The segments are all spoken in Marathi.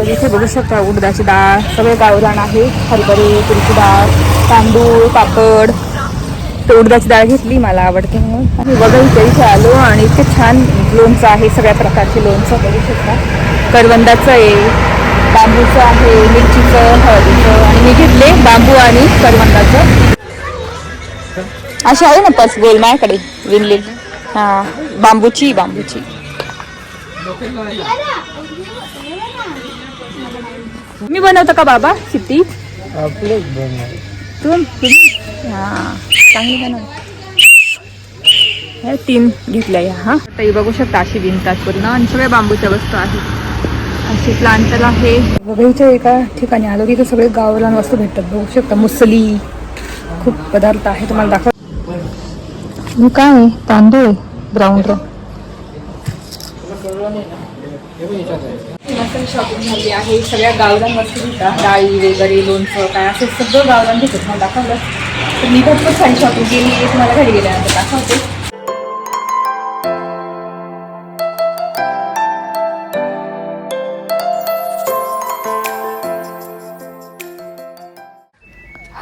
तर इथे बघू शकता उडदाची डाळ, सगळे गावरान आहे. हरभरे, तुरीची डाळ, तांदूळ, पापड. तर उडदाची डाळ घेतली, मला आवडते म्हणून. आणि बघा इथे आलो आणि इतके छान लोणचं आहे, सगळ्या प्रकारचे लोणचं बघू शकता. करवंदाचं आहे, बांबूचं आहे, मिरचीचं, हळदीचं. आणि मी घेतले बांबू आणि करवंदाचं. अशी आहे ना पर्स गोल माझ्याकडे विणली. हां, बांबूची. मी बनवतो का बाबा किती? हां, चांगली बनव. हे 3 घेतल्या या. हां, ताई बघू शकता अशी विणतात पूर्ण आणि सगळ्या बांबूच्या वस्तू आहेत. अशी प्लांटर आहे. बघायच्या एका ठिकाणी आलो की सगळे गावरान वस्तू भेटतात. बघू शकता मुसली, खूप पदार्थ आहे. तुम्हाला दाखव. मी काय तांदूळ ब्राऊन शॉपिंग झाली आहे. सगळ्या गावरान वस्तू घेतात, डाळी वगैरे, लोणचं काय असं सगळं गावरान घेतात. मला दाखवलं तर मी भरपूर सारी शॉपिंग केली. तुम्हाला घरी गेल्यानंतर दाखवते.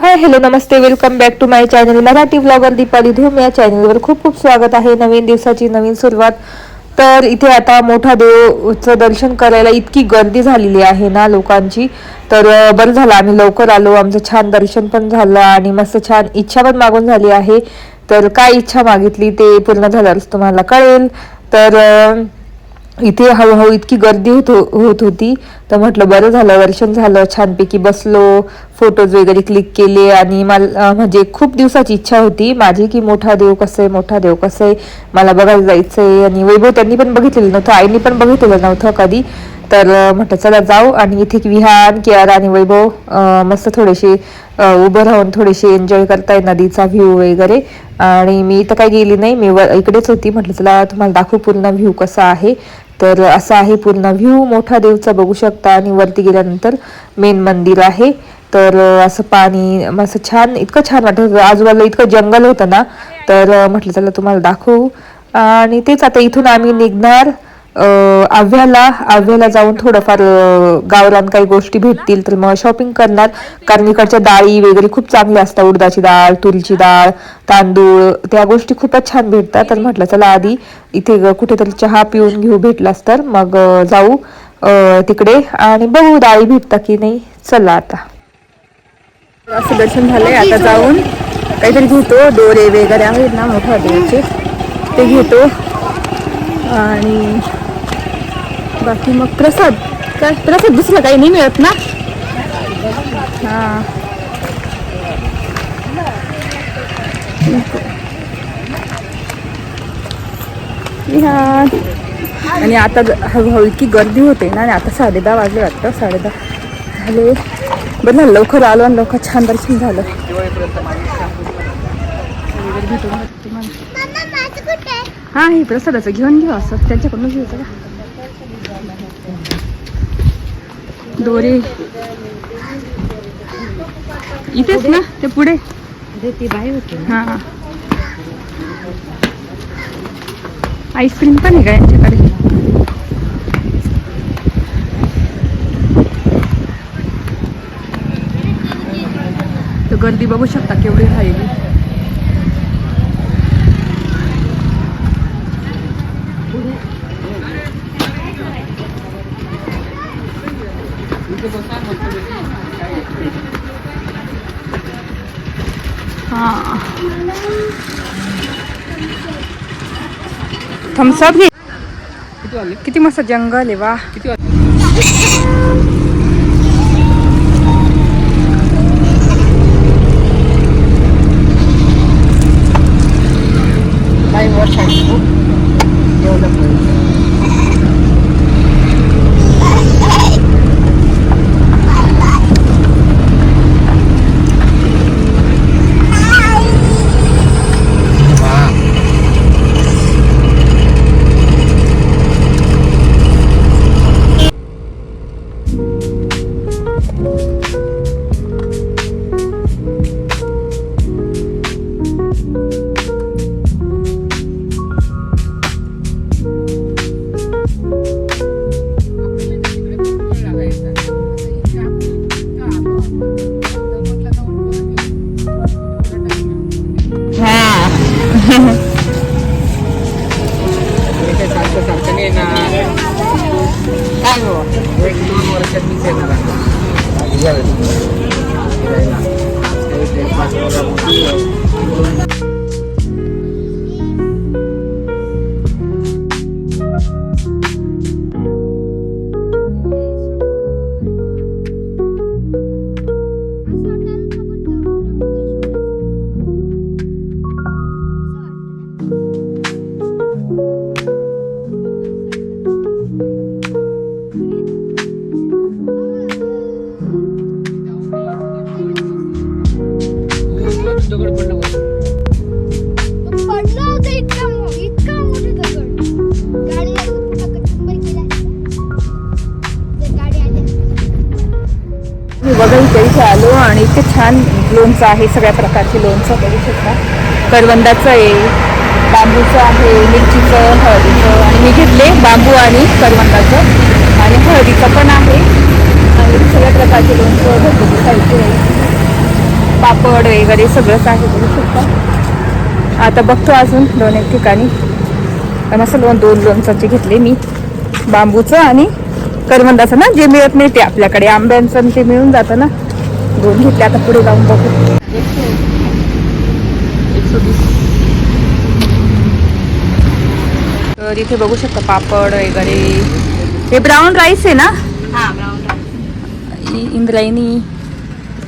हाय, हॅलो, नमस्ते, welcome back to my channel Marathi blogger Deepali Dhoom. या चॅनलवर खूप खूप स्वागत आहे. नवीन दिवसाची नवीन सुरुवात. तर इथे आता मोठा देवचं दर्शन करायला इतकी गर्दी झालेली आहे ना लोकांची. तर बरं झालं आम्ही लवकर आलो. आमचं छान दर्शन पण झालं आणि मस्त छान इच्छा पण मागून झाली आहे. तर काय इच्छा मागितली ते पूर्ण झाल्यावरच तुम्हाला कळेल. तर इथे हळूहळू इतकी गर्दी होत होती. तर म्हटलं बरं झालं दर्शन झालं, छानपैकी बसलो, फोटोज वगैरे क्लिक केले. आणि मला म्हणजे खूप दिवसाची इच्छा होती माझी की मोठा देव कसं आहे मला बघायला जायचंय. आणि वैभव त्यांनी पण बघितलेलं नव्हतं, आईनी पण बघितलेलं नव्हतं कधी. तर म्हटलं चला जाऊ. आणि इथे विहान, कियारा आणि वैभव मस्त थोडेसे उभं राहून थोडेसे एन्जॉय करताय नदीचा व्ह्यू वगैरे. आणि मी तर काही गेली नाही, मी इकडेच होती. म्हटलं चला तुम्हाला दाखवू पूर्ण व्ह्यू कसा आहे. तर असा आहे पूर्ण व्ह्यू मोठा देवचा बघू शकता. आणि वरती गेल्यानंतर मेन मंदिर आहे. तर असं पाणी मस्त छान, इतकं छान वाटत होतं. आजूबाजूला इतकं जंगल होतं ना. तर म्हटलं चला तुम्हाला दाखवू. आणि तेच आता इथून आम्ही निघणार आव्ह्याला जाऊन थोडंफार गावरान काही गोष्टी भेटतील तर मग शॉपिंग करणार. कारण इकडच्या डाळी वगैरे खूप चांगल्या असतात. उडदाची डाळ, तुरीची डाळ, तांदूळ, त्या गोष्टी खूपच छान भेटतात. तर म्हटलं चला आधी इथे कुठेतरी चहा पिऊन घेऊ, भेटलास तर मग जाऊ तिकडे आणि बघू डाळी भेटतात की नाही. चला आता असं दर्शन झालंय. आता जाऊन काहीतरी घेतो, दोरे वगैरे आहेत ना मोठ्या देवाचे ते घेतो. आणि बाकी मग प्रसाद दुसरं काही नाही मिळत ना. हां, आणि आता हळूहळू इतकी गर्दी होते ना. आणि आता 10:30 वाजले वाटतं, 10:30 झाले. बरं झालं लवकर आलो आणि लवकर छान दर्शन झालं. हां, हे प्रसादाचं घेऊन घेऊ असं त्यांच्याकडून घ्यायचं का. दोरे इथेच ना, ते पुढे हां. आईस्क्रीम पण आहे का यांच्याकडे. तर गर्दी बघू शकता केवढी राहिली. हां, थम्सअप घे. किती मस्त जंगल आहे वा. सारखं नाही ना काय हो 1-2 वर्षात मी येणार दगड पडलं होतं इतका मोठं दगड गाडी बघा इथे आलो आणि इथे छान लोणचं आहे, सगळ्या प्रकारचे लोणचं बघू शकता. करवंदाचं आहे, बांबूचं आहे, मिरचीचं, हळदीचं आणि मी घेतले बांबू आणि करवंदाचं आणि हळदीचं पण आहे आणि सगळ्या प्रकारचे लोणचं घरगुती साहित्य आहे, पापड वगैरे सगळंच आहे बघू शकता. आता बघतो अजून 2-1 ठिकाणी आणि असं 2 लोणचाचे घेतले मी, बांबूचं आणि करवंदाचं ना, जे मिळत नाही ते आपल्याकडे आंब्यांचं ते मिळून जातं ना, 2 घेतले. आता पुढे जाऊन बघू. 120. तर इथे बघू शकता पापड वगैरे. हे ब्राउन राईस है ना? हाँ ब्राउन राइस। इंद्रायणी.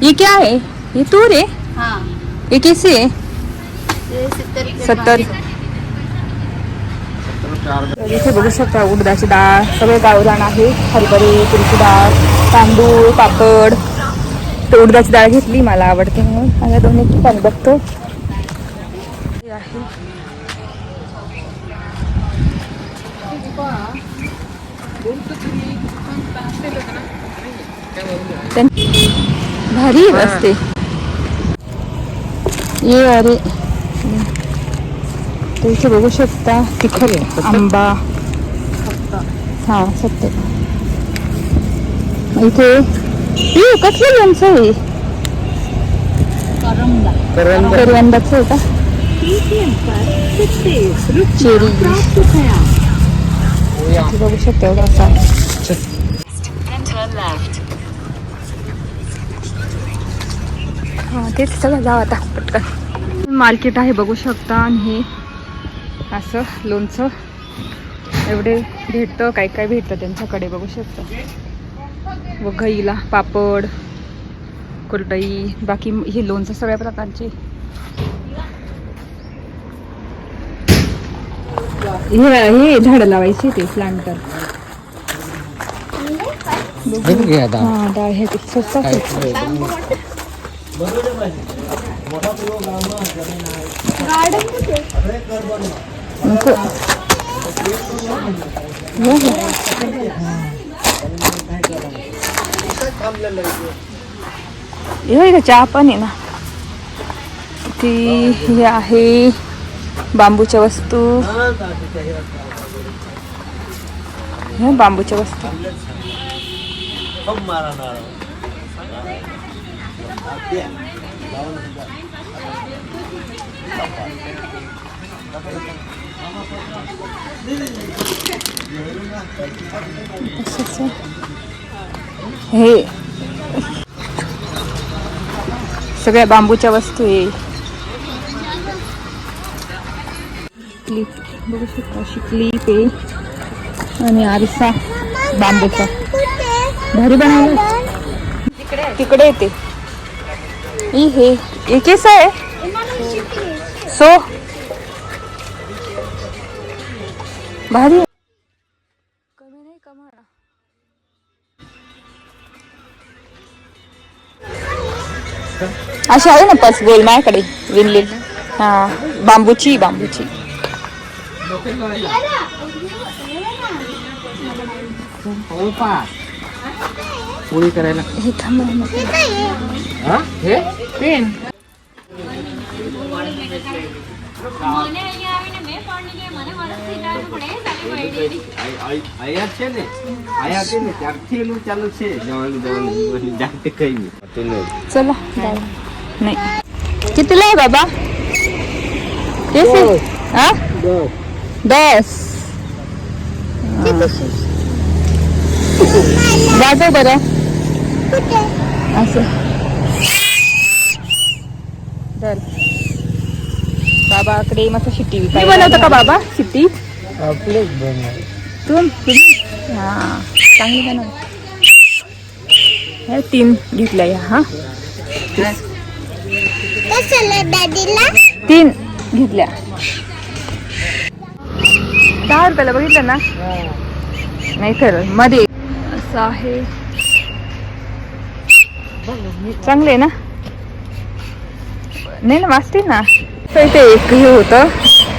ये क्या है? ये तूर है? हाँ ये कैसे है? ये 70 70. तर इथे बघू शकता उडदाची डाळ, सगळे गावरान आहे, हरभरे, तुरीची डाळ, तांदूळ, पापड. तर उडदाची डाळ घेतली, मला आवडते म्हणून. माझ्या 2 ठिकाणी बघतो. भारी असते ये. अरे तर इथे बघू शकता तिखट आंबा. हा 70. इथे कसलं लोणचं आहे? करवंदाचं आहे का? चेरी बघू शकता एवढा असा. हा तेच सगळं जाऊ आता पटकन. मार्केट आहे बघू शकता आणि हे असं लोणचं एवढे भेटतं, काय काय भेटतं त्यांच्याकडे बघू शकता. व घईला पापड, कुरडई, बाकी हे लोणचं सगळ्या प्रकारचे. हे झाडं लावायचे ते प्लांटर. हा डाळ हे स्वस्त हे चहा पण आहे ना. ती हे आहे बांबूच्या वस्तू, हे बांबूच्या वस्तू. हे सगळ्या बांबूच्या वस्तू आहे. क्लिप बघू शकता, अशी क्लिप आहे आणि आरसा बांबूचा भारी बनवला. तिकडे येते हे केस आहे सो भारी. कमी नाही कमाना. अशी आहे ना पस गोल माझ्याकडे विणलेली. हा बांबूची. पोळी करायला हे थांब. हे पेन આયા છે ને ત્યારથી ચાલુ છે જવાનું જાતે કઈ નહીં. चला नाही कितीला आहे बाबा? कैसे? हा 10. जातो बरं असं चल. बाबाकडे मस्त शिट्टी विकायला बनवतो का बाबा शिट्टी? तुम्ही हा चांगली बनव. हे 3 घेतल्या या. हा 3 घेतल्या. 10 रुपयाला बघितलं ना. नाही खरं मध्ये असं आहे. चांगले आहे ना. नाही ना वाचते ना. तर इथे एक हे होतं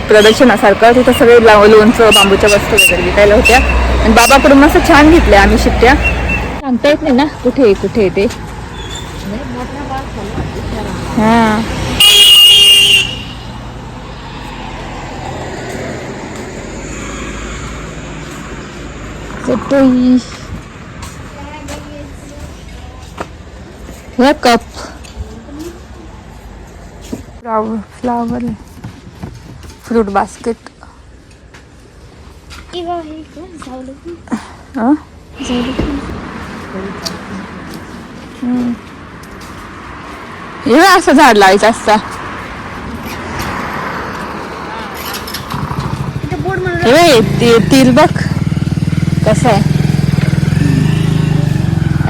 प्रदर्शनासारखं. तिथं सगळे लोणचं बांबूच्या वस्तू वगैरे विकायला होत्या आणि बाबाकडून मस्त छान घेतल्या आम्ही शिट्ट्या. सांगता येत नाही ना कुठे कुठे ते. हा चटई हे कप फ्लावर फ्रूट बास्केट. हे असं झाड लावायचं असता. हे तिल बघ कसं आहे.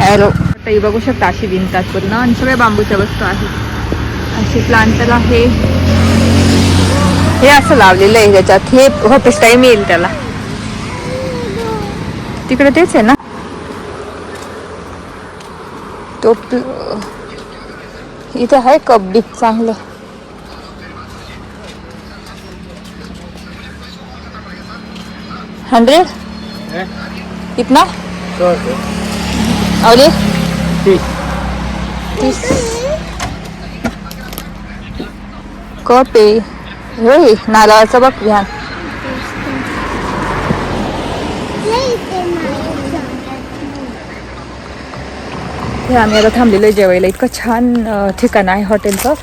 ॲरो ताई बघू शकता अशी विणतात पूर्ण आणि सगळ्या बांबूच्या वस्तू आहेत. अशी प्लांटर आहे. हे असं लावलेलं आहे त्याच्यात. हे होपेस टाईम येईल त्याला. तिकडे तेच आहे ना. तो इथे आहे कप बिप चांगलं. $100 कितना? और ये 30 कप आहे. होय नारळाचं बघ घ्या. हे आम्ही आता थांबलेलो आहे जेवायला. इतकं छान ठिकाण आहे हॉटेलचं.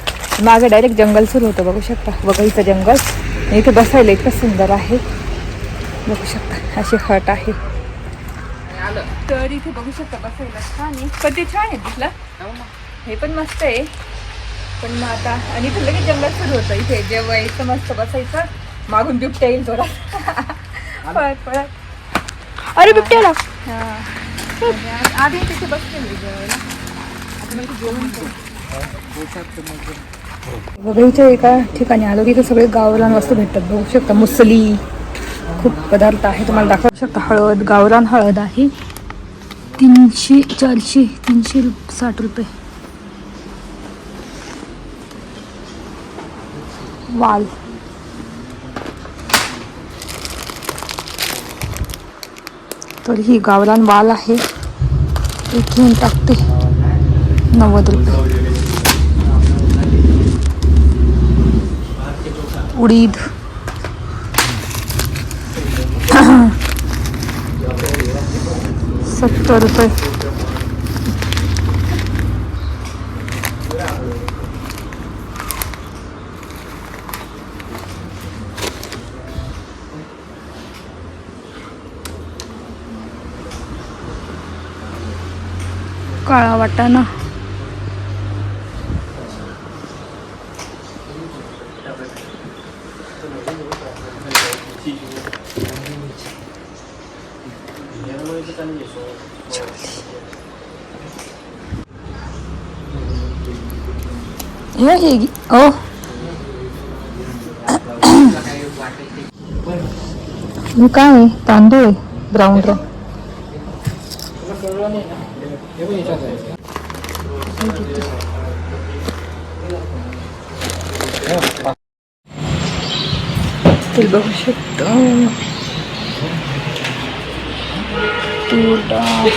मागे डायरेक्ट जंगल सुरू होतं बघू शकता. वगळीचं जंगल. इथे बसायला इतकं सुंदर आहे बघू शकता. अशी हट आहे. तर इथे बघू शकता बसायला छान आहे. पण ते छान आहे तिथलं. हे पण मस्त आहे. पण मग आता आणि इथे लगेच जंगल सुरू होतं. इथे जेवायचं मस्त बसायचं. मागून बिबट्या येईल थोडा पळत पळत. अरे बिबट्याला आधी तिथे बसलेली जेवायला. बघायच्या एका ठिकाणी आलो तिथे सगळे गावरान वस्तू भेटतात बघू शकता. मुसली खूप पदार्थ आहे तुम्हाला दाखवू शकता. हळद गावरान हळद आहे 300 400 360 रुपये. वाल तर ही गावरान वाल आहे. एक घेऊन टाकते 90 रुपये. उडीद 70 रुपये. काळा वाटाणा हे ओ हे काय आहे? तांदूळ आहे ब्राऊन रंग. ते बघू शकतो. तूर डाळ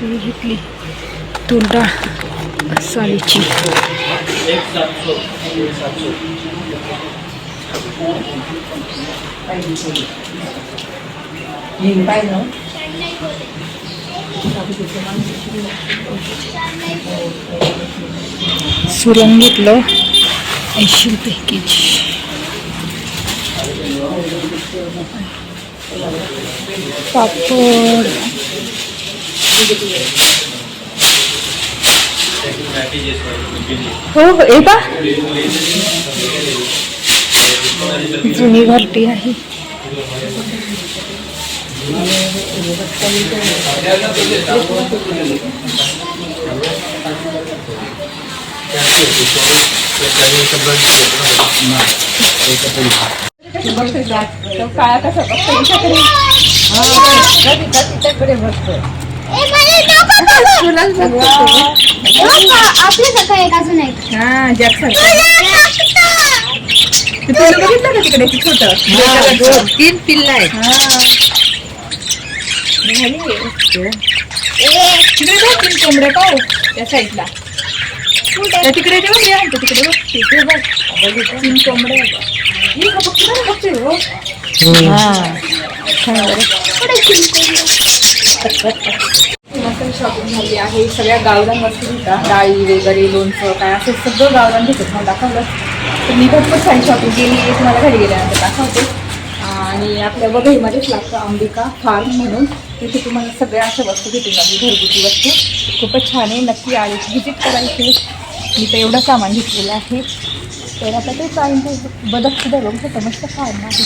घेतली. तूर डाळ साडीची सुरण घेतलं 80 रुपये केजी. पापड हो येता जुनी घरटी आहे. काळा कसा आपल्यासारखं एक अजून एक बघितलं का तिकडे छोट 3 पिल्ला आहेत. तिकडे बघ 3 कोंबड्या का हो त्या साईडला तिकडे ते बघ या तिकडे बघ तिकडे बघ 3 कोंबड्या बघते हो. शॉपिंग झाली आहे. सगळ्या गावरान वस्तू घेतात, डाळी वगैरे लोणचं काय असं सगळं गावरान घेतात. मला दाखवलं तर मी भरपूर सारी शॉपिंग केली आहे, तुम्हाला घरी गेल्यानंतर दाखवते. आणि आपल्या वघईमध्येच लागतं अंबिका फार्म म्हणून, तिथे तुम्हाला सगळ्या अशा वस्तू भेटून लागली, घरगुती वस्तू खूपच छान आहे. नक्की आली व्हिजिट करायची. मी तर एवढं सामान घेतलेलं आहे. तर आता ते चालेल बदक सुद्धा बघू शकता, मस्त फार्म आहे.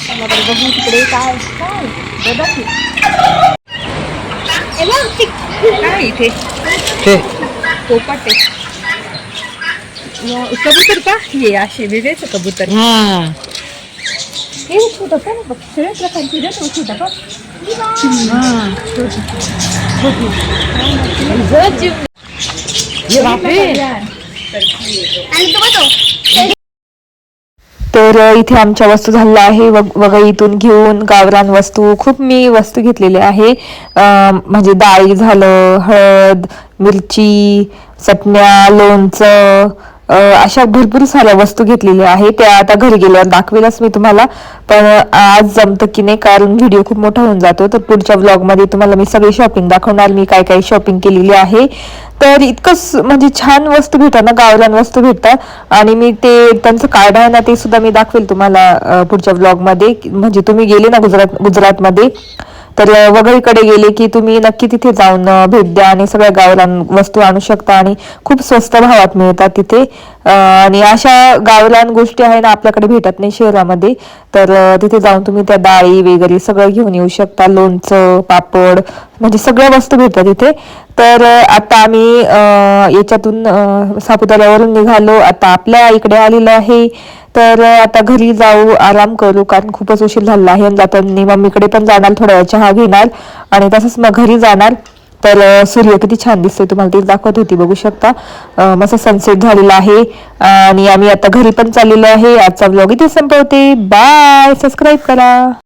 चला बरं बघू तिकडे काय काय बदक काय इथे पोपट आहे. कबूतर का हे असे वेगळेच कबूतर. हे छोटं का बघ सगळ्या प्रकारची ना तो छोटा का तर इथे आमच्या वस्तू झाल्या आहे. वघईतून घेऊन गावरान वस्तू खूप मी वस्तू घेतलेल्या आहे. म्हणजे डाळी झालं, हळद, मिरची, चटण्या, लोणचं, अशा भरपूर साऱ्या वस्तू घेतलेल्या आहे. त्या आता घरी गेल्यावर दाखवेलच मी तुम्हाला, पण आज जमतं की नाही कारण व्हिडिओ खूप मोठा होऊन जातो. तर पुढच्या व्लॉगमध्ये तुम्हाला मी सगळी शॉपिंग दाखवणार, मी काय काय शॉपिंग केलेली आहे. तर इतकंच म्हणजे छान वस्तू भेटतात ना, गावरान वस्तू भेटतात. आणि मी ते त्यांचं कार्ड आहे ना ते सुद्धा मी दाखवेल तुम्हाला पुढच्या व्लॉगमध्ये. म्हणजे तुम्ही गेले ना गुजरातमध्ये तर वघईकडे गेले की तुम्ही नक्की तिथे जाऊन भेट द्या आणि सगळ्या गावरान वस्तू आणू शकता आणि खूप स्वस्त भावात मिळतात तिथे. आणि अशा गावरान गोष्टी आहे ना आपल्याकडे भेटत नाही शहरामध्ये. तर तिथे जाऊन तुम्ही त्या डाळी वगैरे सगळं घेऊन येऊ शकता. लोणचं, पापड म्हणजे सगळ्या वस्तू भेटतात तिथे. तर आता आम्ही याच्यातून सापुताऱ्यावरून निघालो, आता आपल्या इकडे आलेलो आहे. तर आता घरी जाऊ, आराम करू कारण खूपच उशीर झाला आहे. जाताना मम्मीकडे पण जाणार, थोड्या वेळ चहा घेणार आणि तसंच मग घरी जाणार. तर सूर्य किती छान दिसतोय तुम्हाला ते दाखवत होती, बघू शकता. मस्त सनसेट झालेला आहे आणि आम्ही आता घरी पण चाललेलो आहे. आजचा व्लॉग इथे संपवते. बाय, सबस्क्राईब करा.